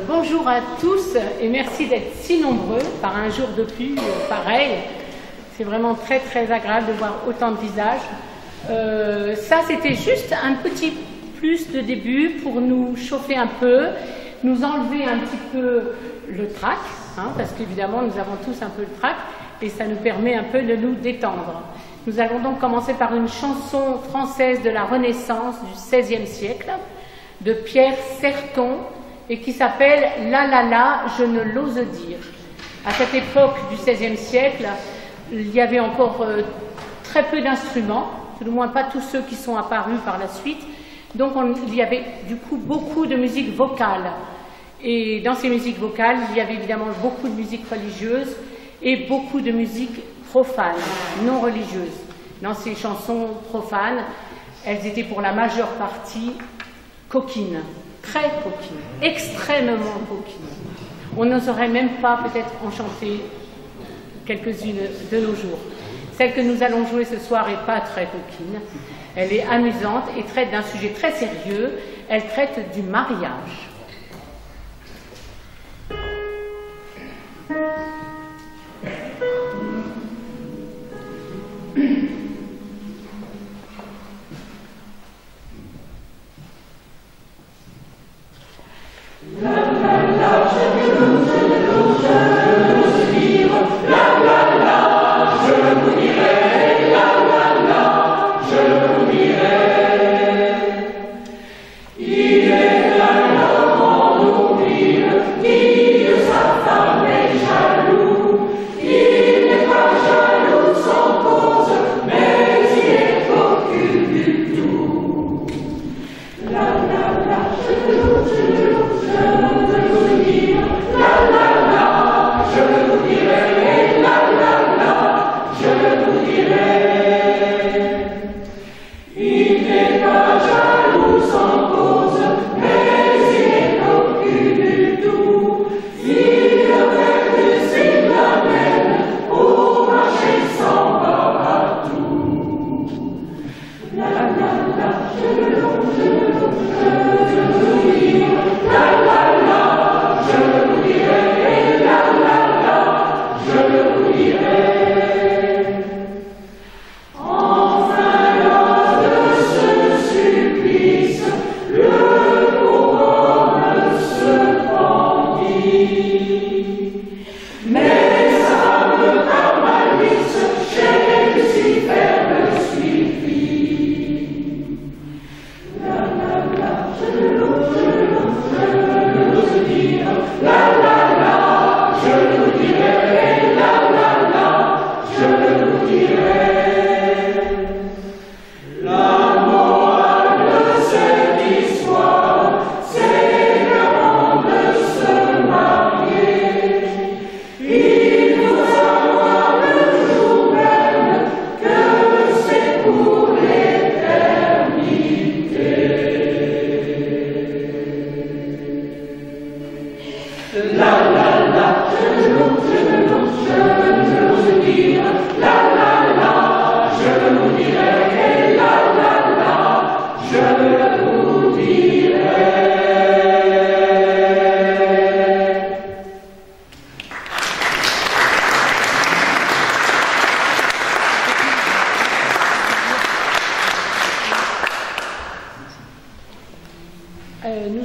Bonjour à tous et merci d'être si nombreux par un jour de pluie pareil. C'est vraiment très agréable de voir autant de visages. Ça c'était juste un petit plus de début pour nous chauffer un peu, nous enlever un petit peu le trac, hein, parce qu'évidemment nous avons tous un peu le trac et ça nous permet un peu de nous détendre. Nous allons donc commencer par une chanson française de la Renaissance du XVIe siècle de Pierre Certon et qui s'appelle « La la la, je ne l'ose dire ». À cette époque du XVIe siècle, il y avait encore très peu d'instruments, tout du moins pas tous ceux qui sont apparus par la suite. Donc il y avait du coup beaucoup de musique vocale. Et dans ces musiques vocales, il y avait évidemment beaucoup de musique religieuse et beaucoup de musique profane, non religieuse. Dans ces chansons profanes, elles étaient pour la majeure partie coquines. Très coquine, extrêmement coquine. On n'oserait même pas peut-être en chanter quelques-unes de nos jours. Celle que nous allons jouer ce soir n'est pas très coquine. Elle est amusante et traite d'un sujet très sérieux. Elle traite du mariage.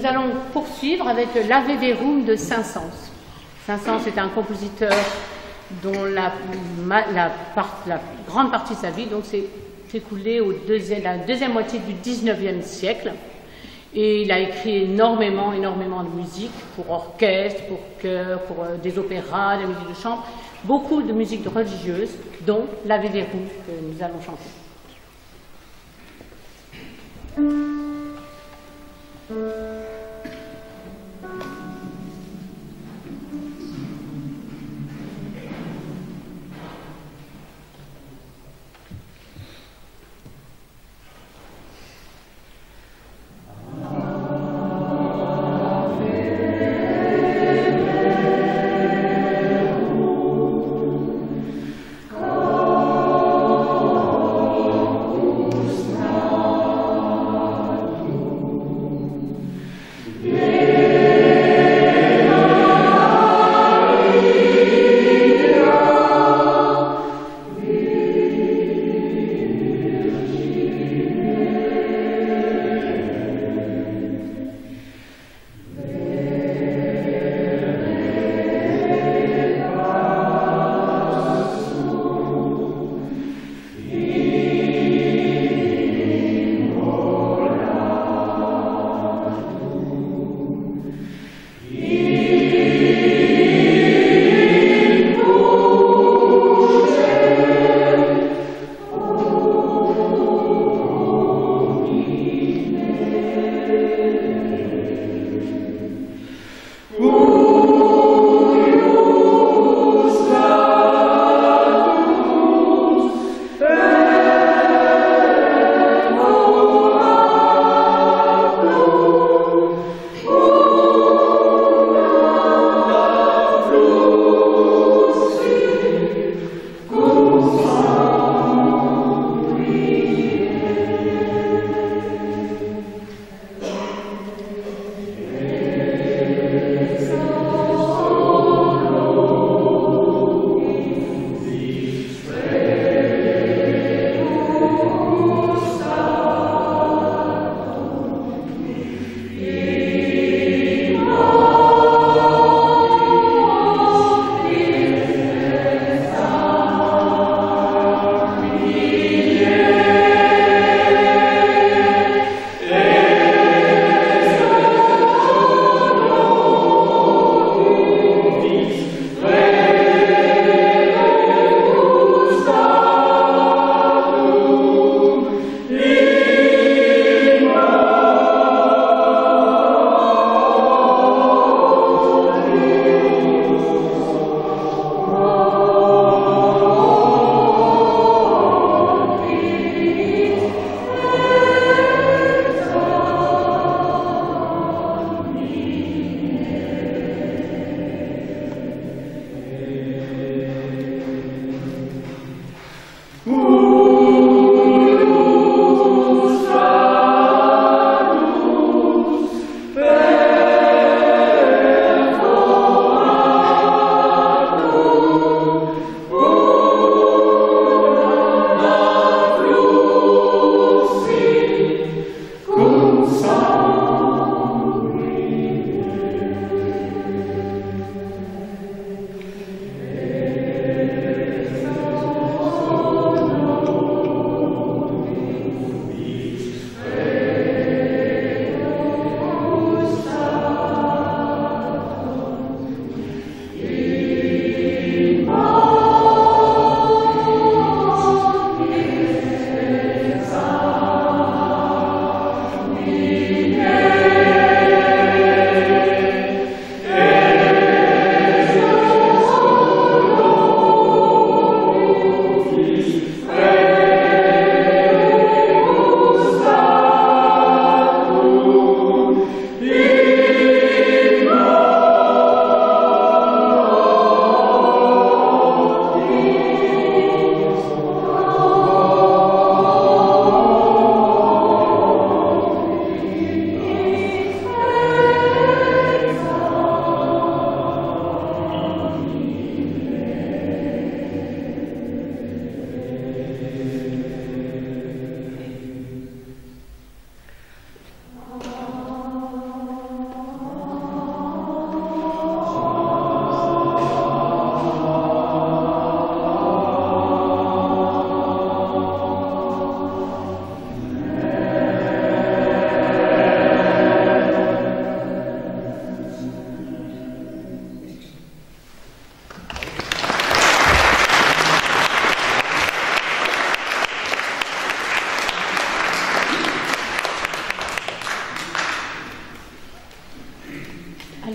nous allons poursuivre avec l'Ave Verum de Saint-Saëns. Saint-Saëns est un compositeur dont la grande partie de sa vie s'est écoulée la deuxième moitié du XIXe siècle. Et il a écrit énormément de musique pour orchestre, pour chœur, pour des opéras, des musiques de chambre, beaucoup de musique religieuse, dont l'Ave Verum que nous allons chanter.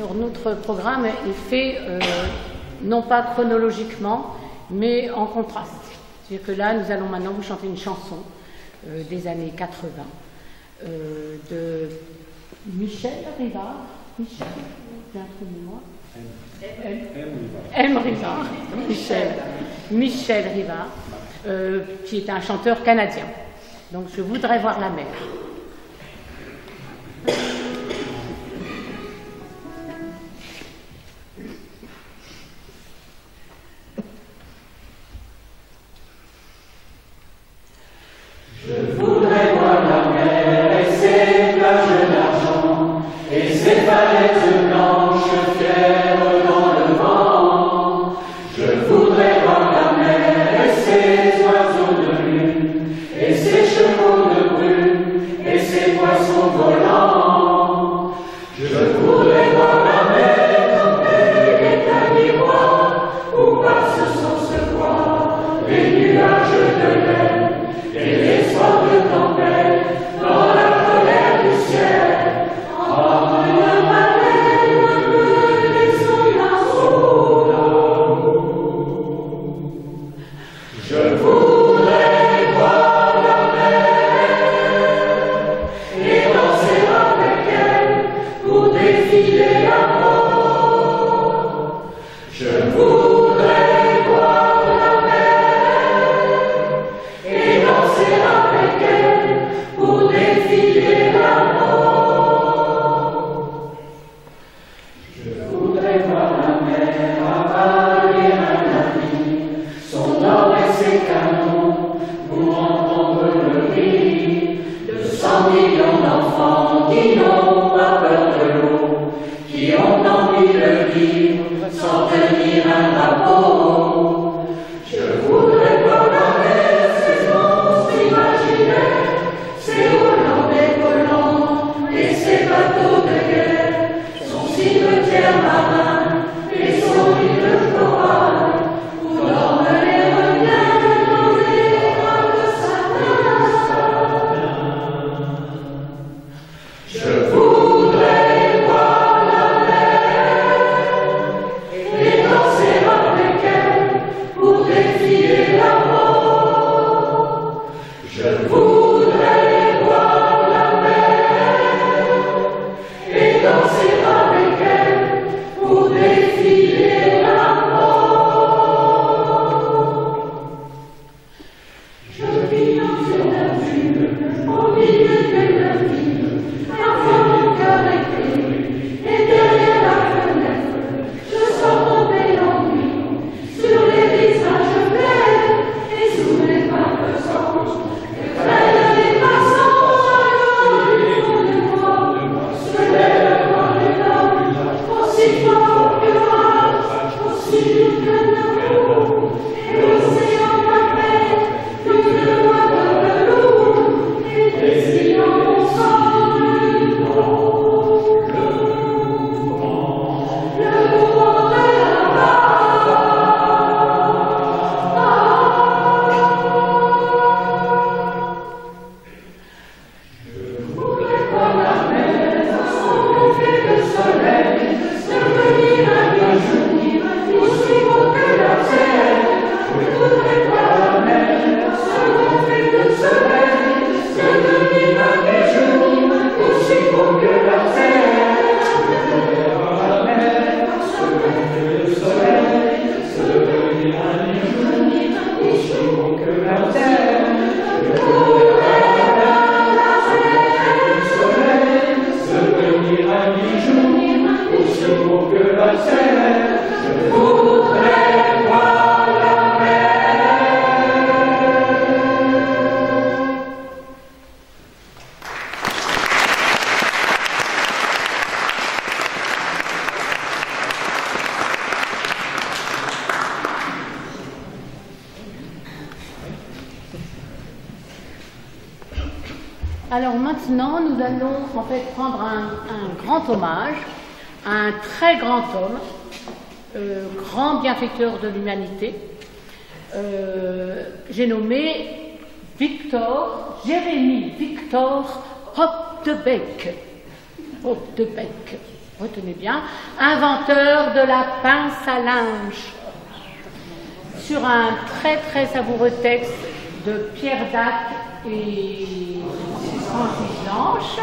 Alors notre programme est fait non pas chronologiquement, mais en contraste. C'est-à-dire que là, nous allons maintenant vous chanter une chanson des années 80 de Michel Rivard. Michel, j'ai un trou de mémoire. M. Rivard. Michel Rivard, qui est un chanteur canadien. Donc je voudrais voir la mer. Je voudrais voir la mer et ses plages d'argent et ses falaises blanches fières dans le vent. Je voudrais voir la mer et ses oiseaux de lune et ses chevaux de brume et ses poissons volants. Je voudrais voir la mer comme elle est un miroir où passent sans se voir les nuages de l'air et l'espoir de tempête dans la colère du ciel. Comme une baleine mené son arceau d'amour. Je voudrais voir la mer et danser avec elle pour défier la mort. Je voudrais voir la mer et danser avec elle pour défier la mort. Je voudrais voir la mer avaler un navire, son or et ses canons, pour entendre le rire de 100 millions d'enfants qui n'ont pas peur de l'eau, qui ont envie de vivre sans tenir un drapeau. Je voudrais voir la mer, ces monstres imaginaires, ces volants décollants et ces bateaux de guerre, son cimetière marin et son lit de corail, où dorment les requins dans les draps de satin. Je voudrais voir la mer et danser avec elle pour défier la mort. Je voudrais voir la mer et danser avec elle pour défier la mort. Je vis dans une nature au milieu de la ville, avant mon cœur écrit, et derrière la fenêtre, je sens tomber l'ennui sur les visages verts et sous les papes sans que prennent les passants à l'horizon de moi, se lève dans les hommes, aussi fort que rage, aussi dur que l'amour, et l'océan m'appelle d'une voix de velours, et désire en mon sang le mouvement de la vague. Je voudrais voir la mer dans son lever de soleil, devenir un bijou aussi beau que la terre. Je voudrais voir la mer dans son lever de soleil, devenir un bijou aussi beau que la terre. Je voudrais voir la mer dans son lever de soleil, devenir un bijou aussi beau que la terre. Je voudrais voir la mer du soleil, devenir un bijou aussi beau que la terre. Je voudrais voir la mer. Alors maintenant, nous allons en fait prendre un grand hommage à un très grand homme, grand bienfaiteur de l'humanité. J'ai nommé Jérémy Victor Hoptebeek. Hoptebeek. retenez bien, inventeur de la pince à linge, sur un très très savoureux texte de Pierre Dac et Francis Blanche,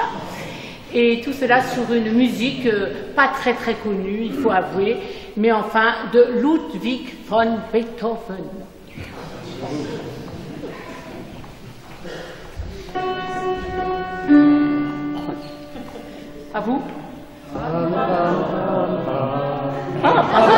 et tout cela sur une musique pas très très connue, il faut avouer, mais enfin de Ludwig von Beethoven. À vous. Ah, bravo.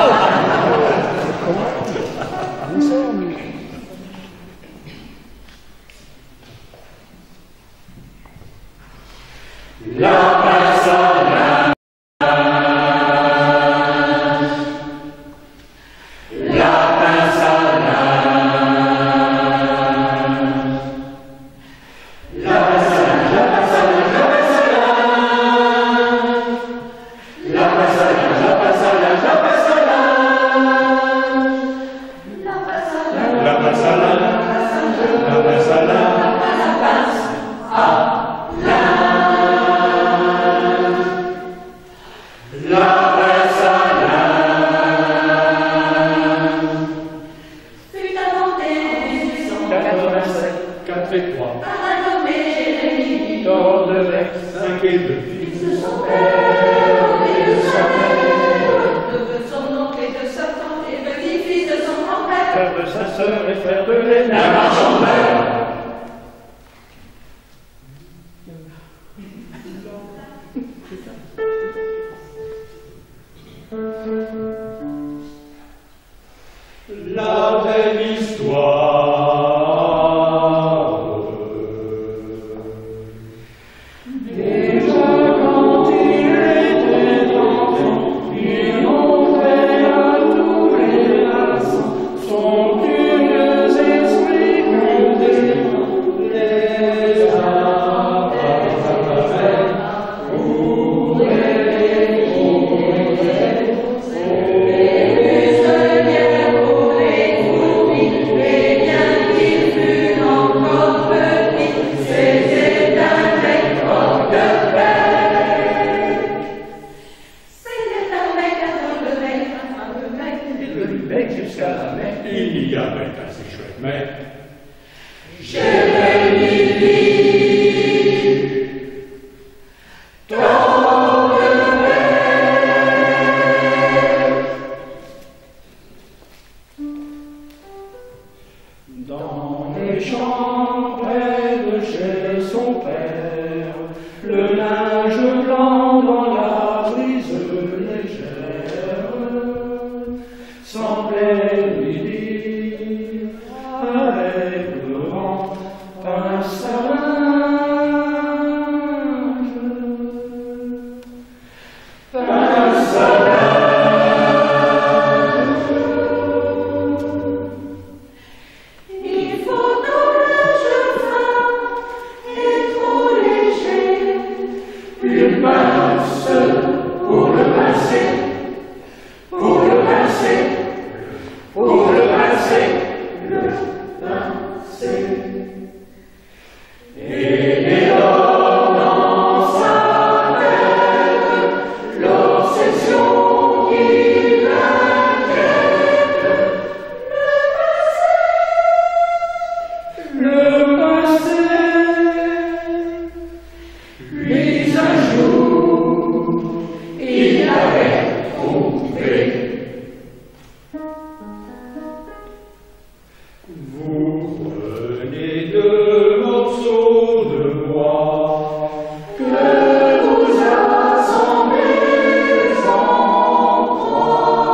La belle histoire. Déjà quand il était enfant, il montrait à tous les passants son curieux esprit condamnant les appareils pour jusqu'à la mer, il y avait assez chouette, mais dans les champs près de chez son père, le linge blanc dans la brise légère semblait lui dire avec le vent pince à linge, pince à linge. Il faut un linge fin et trop léger, une pince pour le pincer, pour le pincer. Pour le pincer, et dès lors dans sa tête, l'obsession qui l'inquiète, le pincer, puis un jour, il l'avait trouvé. Vous prenez deux morceaux de bois que vous assemblez en croix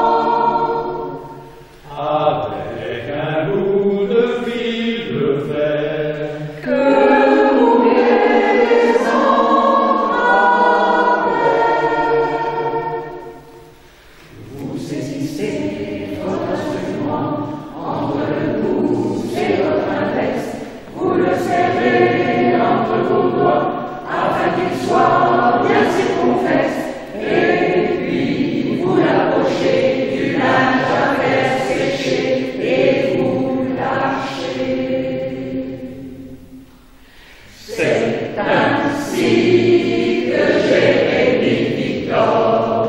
avec un bout de fil de fer que vous mettez en travers. Vous saisissez votre instrument entre le pouce et votre index, vous le serrez entre vos doigts afin qu'il soit bien circonflexe, et puis vous l'approchez du linge à faire sécher et vous lâchez. C'est ainsi que Jérémie Victor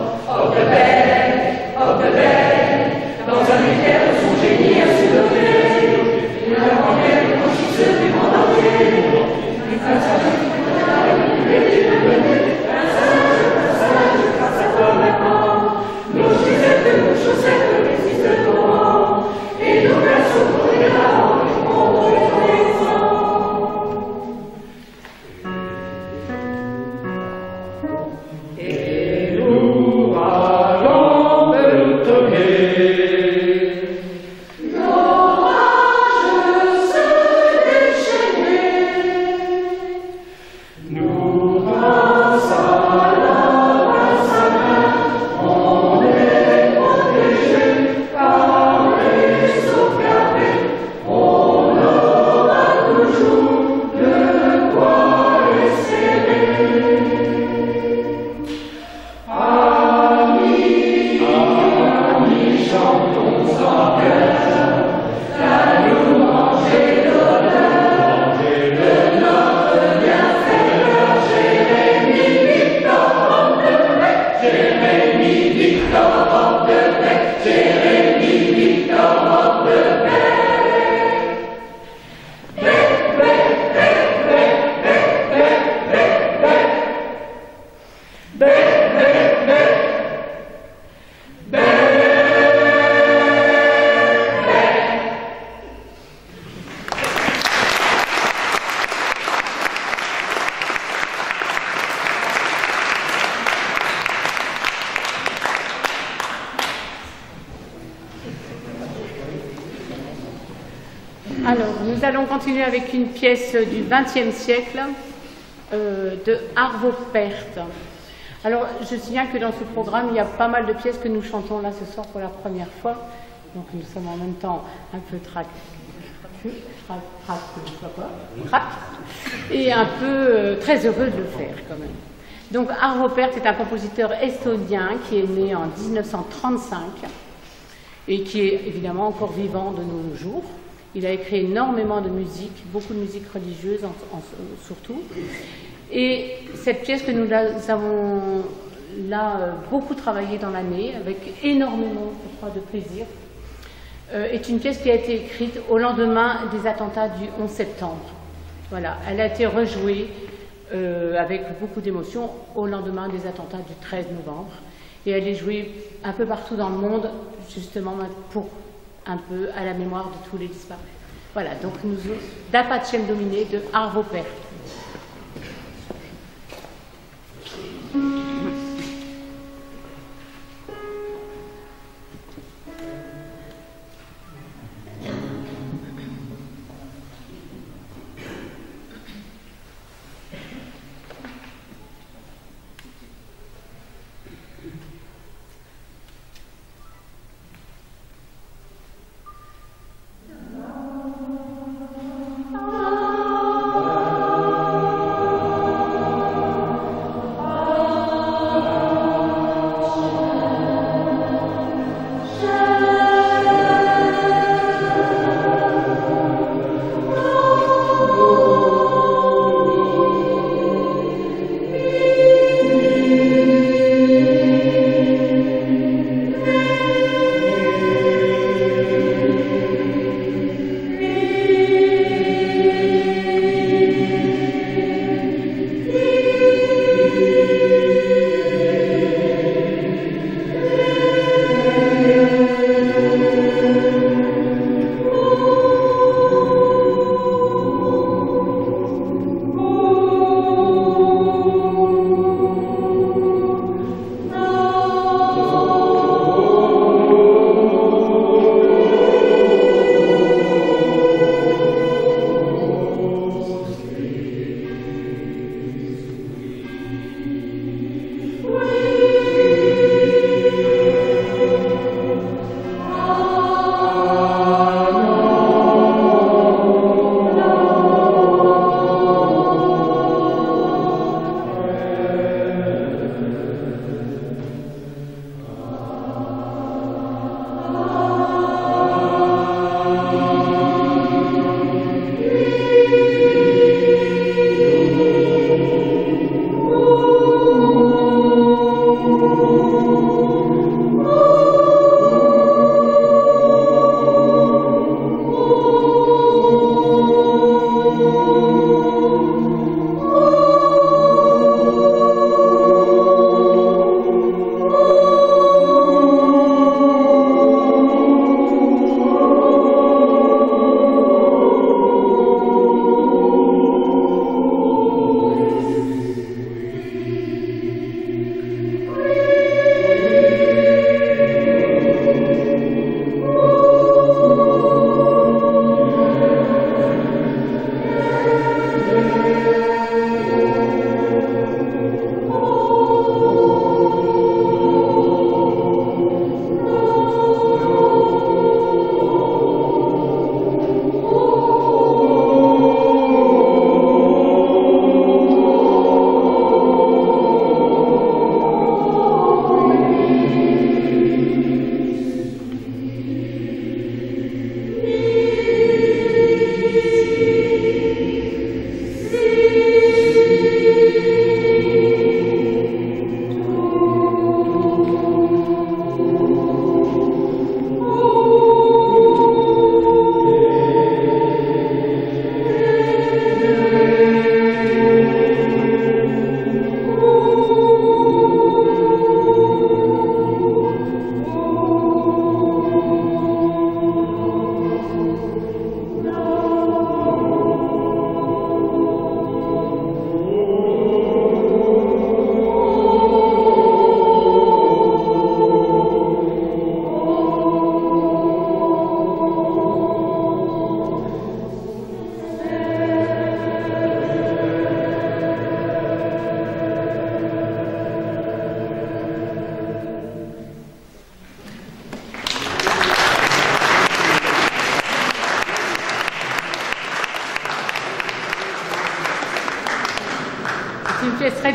Nous allons continuer avec une pièce du XXe siècle de Arvo Pärt. Alors, je signale que dans ce programme, il y a pas mal de pièces que nous chantons là ce soir pour la première fois. Donc, nous sommes en même temps un peu et un peu très heureux de le faire quand même. Donc, Arvo Pärt est un compositeur estonien qui est né en 1935 et qui est évidemment encore vivant de nos jours. Il a écrit énormément de musique, beaucoup de musique religieuse surtout. Et cette pièce que nous avons là beaucoup travaillé dans l'année, avec énormément, je crois, de plaisir, est une pièce qui a été écrite au lendemain des attentats du 11 septembre. Voilà, elle a été rejouée avec beaucoup d'émotion au lendemain des attentats du 13 novembre. Et elle est jouée un peu partout dans le monde, justement pour un peu à la mémoire de tous les disparus. Voilà, donc nous Da Pacem Domine de Arvo Pärt. Amen.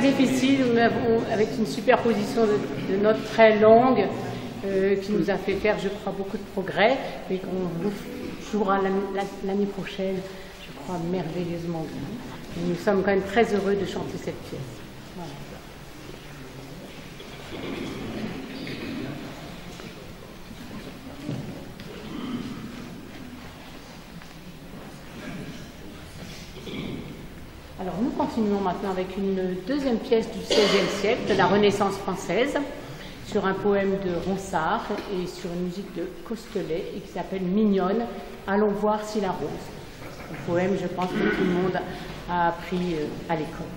difficile, mais avec une superposition de notes très longues qui nous a fait faire, je crois, beaucoup de progrès et qu'on jouera l'année prochaine, je crois, merveilleusement bien. Et nous sommes quand même très heureux de chanter cette pièce. Voilà. Alors nous continuons maintenant avec une deuxième pièce du XVIe siècle, de la Renaissance française, sur un poème de Ronsard et sur une musique de Costelet, et qui s'appelle Mignonne, allons voir si la rose. Un poème, je pense, que tout le monde a appris à l'école.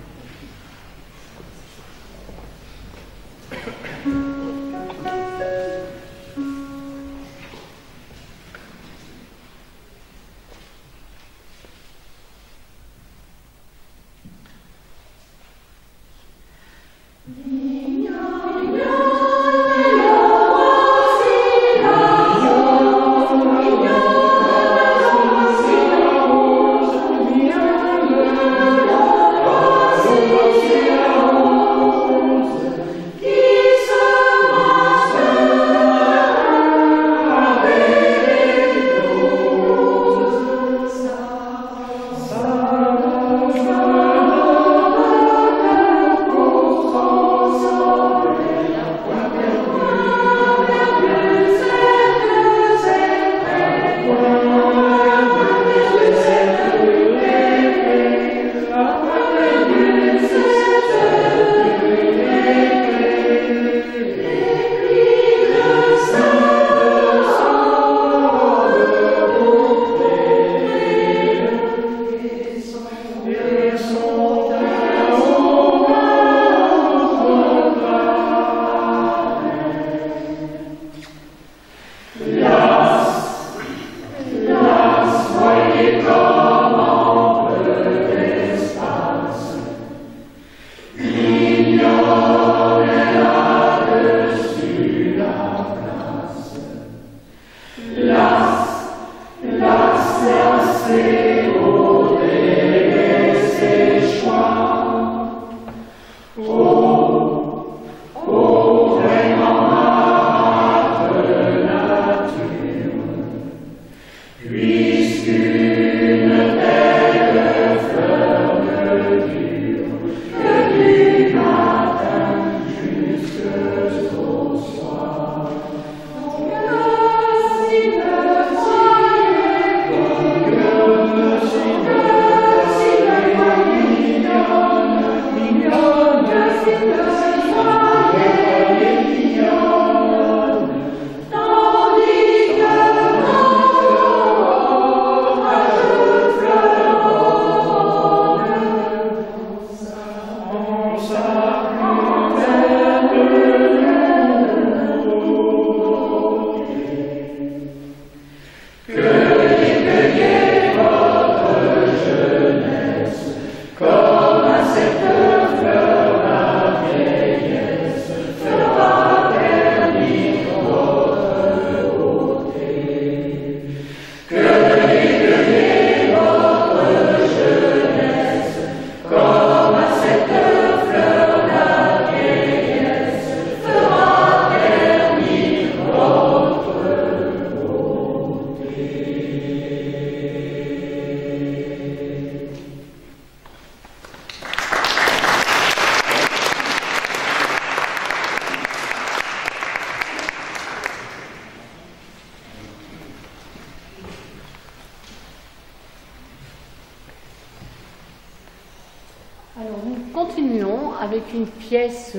Avec une pièce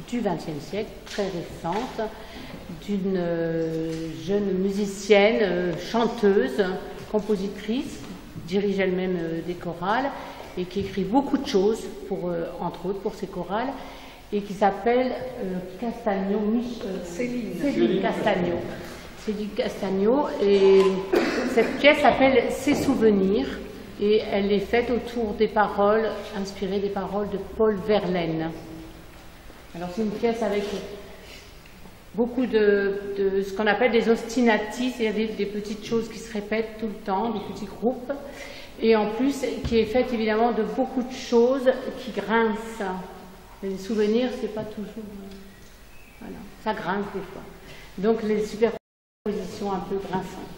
du XXe siècle, très récente, d'une jeune musicienne, chanteuse, compositrice, dirige elle-même des chorales et qui écrit beaucoup de choses, entre autres pour ses chorales, et qui s'appelle Céline Castagno. Céline Castagno, et cette pièce s'appelle Ses souvenirs. Et elle est faite autour des paroles, inspirées des paroles de Paul Verlaine. Alors c'est une pièce avec beaucoup de ce qu'on appelle des ostinatis, c'est-à-dire des petites choses qui se répètent tout le temps, des petits groupes, et en plus qui est faite évidemment de beaucoup de choses qui grincent. Les souvenirs, c'est pas toujours... voilà, ça grince des fois. Donc les superpositions un peu grinçantes.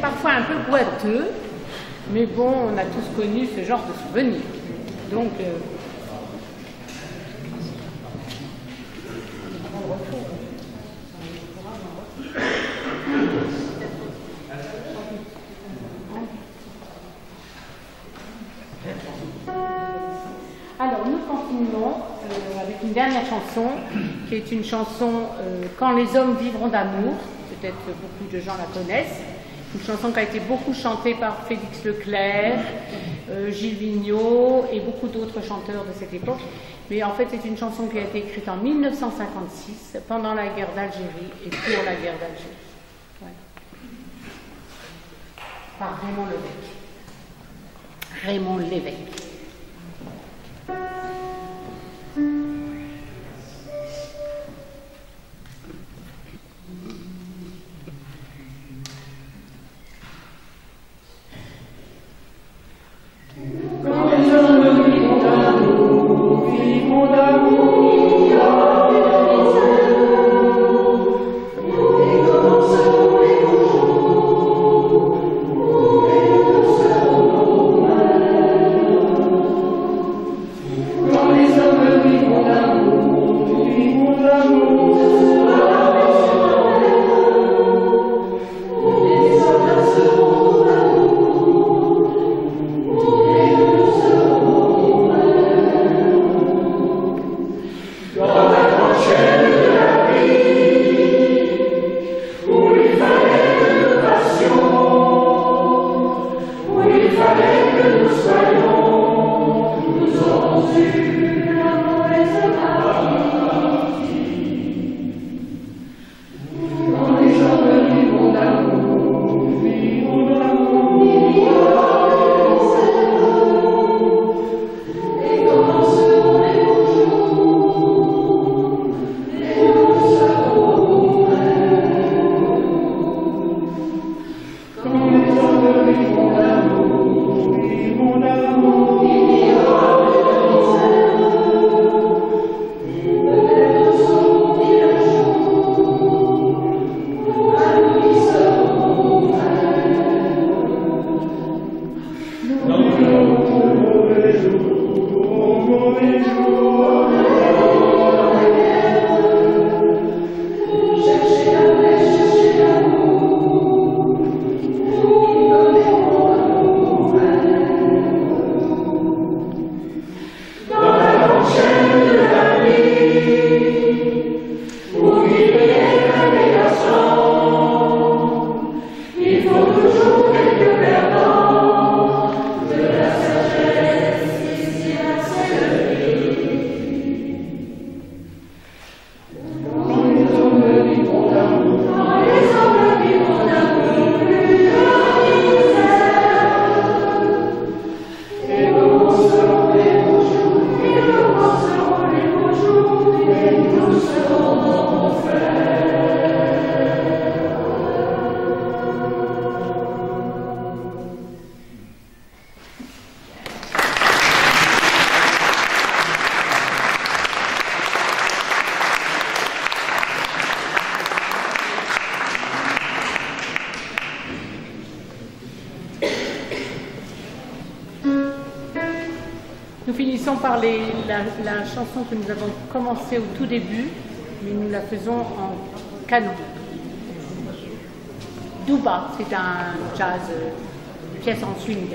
Parfois un peu boiteux, mais bon, on a tous connu ce genre de souvenirs. Donc, alors, nous continuons avec une dernière chanson, qui est une chanson « Quand les hommes vivront d'amour ». Peut-être que beaucoup de gens la connaissent. Une chanson qui a été beaucoup chantée par Félix Leclerc, Gilles Vigneault et beaucoup d'autres chanteurs de cette époque. Mais en fait, c'est une chanson qui a été écrite en 1956, pendant la guerre d'Algérie et pour la guerre d'Algérie. Ouais. Par Raymond Lévesque. Raymond Lévesque. Nous finissons par la chanson que nous avons commencée au tout début, mais nous la faisons en canon. Douba, c'est un jazz, pièce en swing.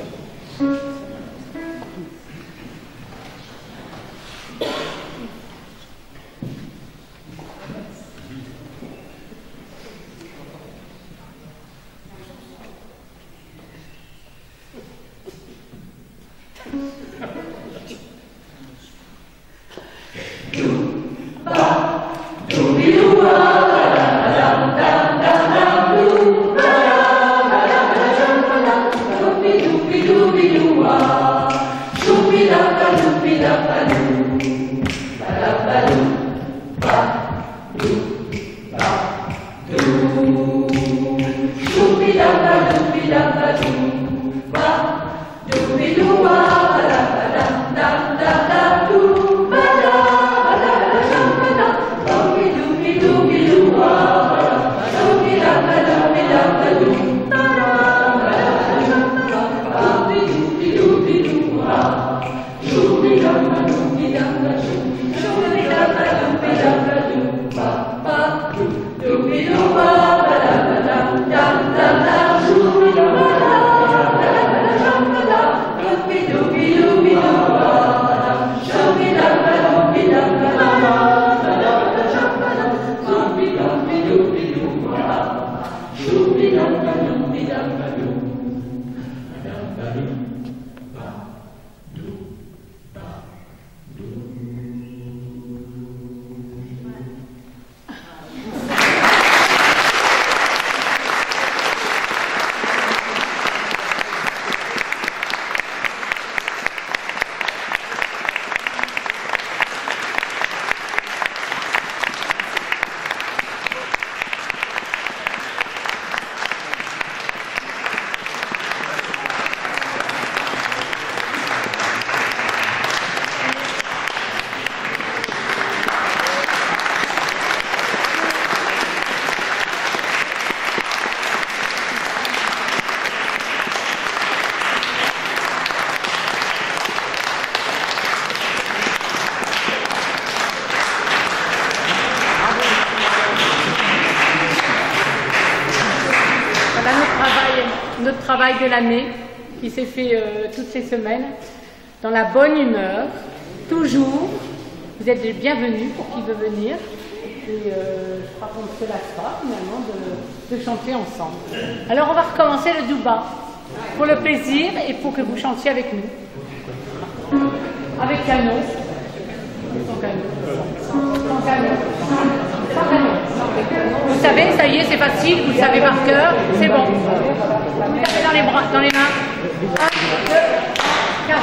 Notre travail de l'année qui s'est fait toutes ces semaines dans la bonne humeur, toujours. Vous êtes les bienvenus pour qui veut venir. Et je crois qu'on ne se lasse pas finalement de chanter ensemble. Alors on va recommencer le douba pour le plaisir et pour que vous chantiez avec nous. avec canon. Sans canon. Sans canon. Sans canon. Vous savez, ça y est, c'est facile, vous le savez par cœur, c'est bon. Vous tapez dans les bras, dans les mains. 1, 2, 4.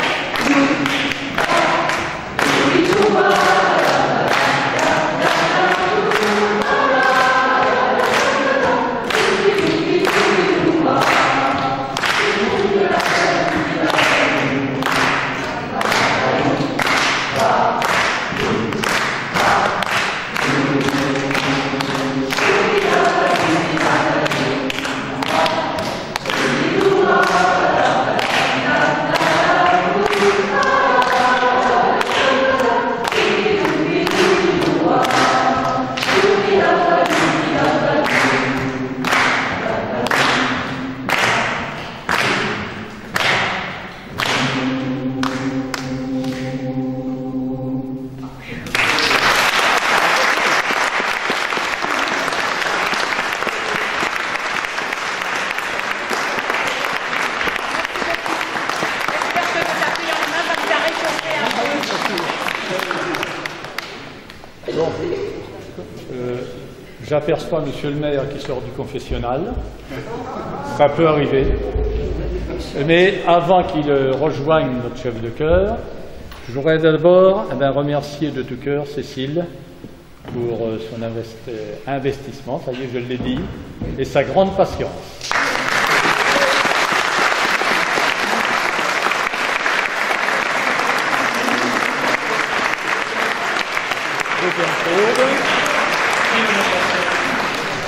J'aperçois monsieur le maire qui sort du confessionnal. Ça peut arriver. Mais avant qu'il rejoigne notre chef de chœur, je voudrais d'abord remercier de tout cœur Cécile pour son investissement, ça y est, je l'ai dit, et sa grande patience. Deuxième chose.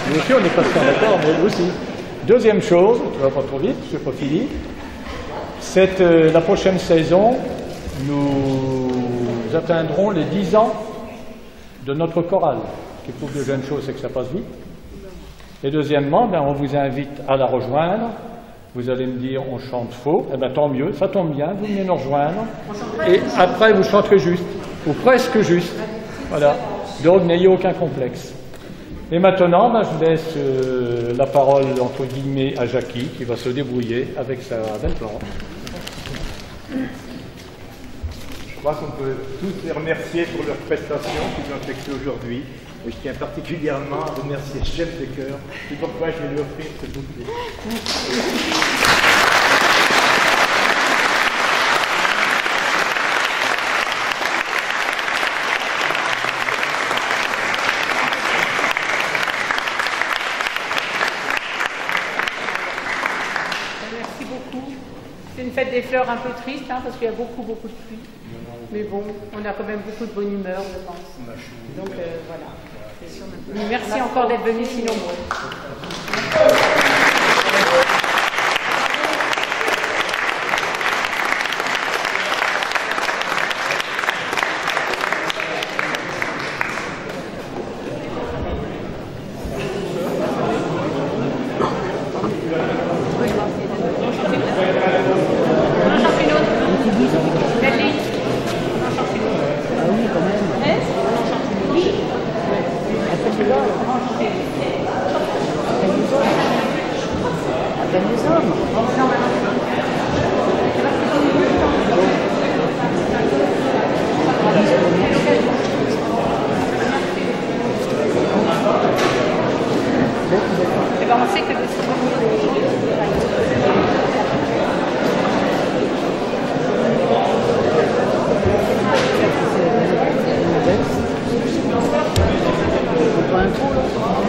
Nous aussi, on est patient, d'accord, mais aussi. Deuxième chose, tu vas pas trop vite, je n'ai pas fini. La prochaine saison, nous atteindrons les 10 ans de notre chorale. Ce qui prouve de jeunes choses, c'est que ça passe vite. Et deuxièmement, on vous invite à la rejoindre. Vous allez me dire, on chante faux. Eh bien, tant mieux, ça tombe bien, vous venez nous rejoindre. Et après, vous chanterez juste, ou presque juste. Voilà. Donc, n'ayez aucun complexe. Et maintenant, je laisse la parole, entre guillemets, à Jackie, qui va se débrouiller avec sa belle plante. Je crois qu'on peut tous les remercier pour leur prestation qu'ils ont effectuée aujourd'hui. Et je tiens particulièrement à remercier le chef de chœur. C'est pourquoi je vais lui offrir ce bouquet. C'est une fête des fleurs un peu triste, parce qu'il y a beaucoup de pluie. Mais bon, on a quand même beaucoup de bonne humeur, je pense. Donc voilà. Merci encore d'être venus si nombreux. Pas un trou là.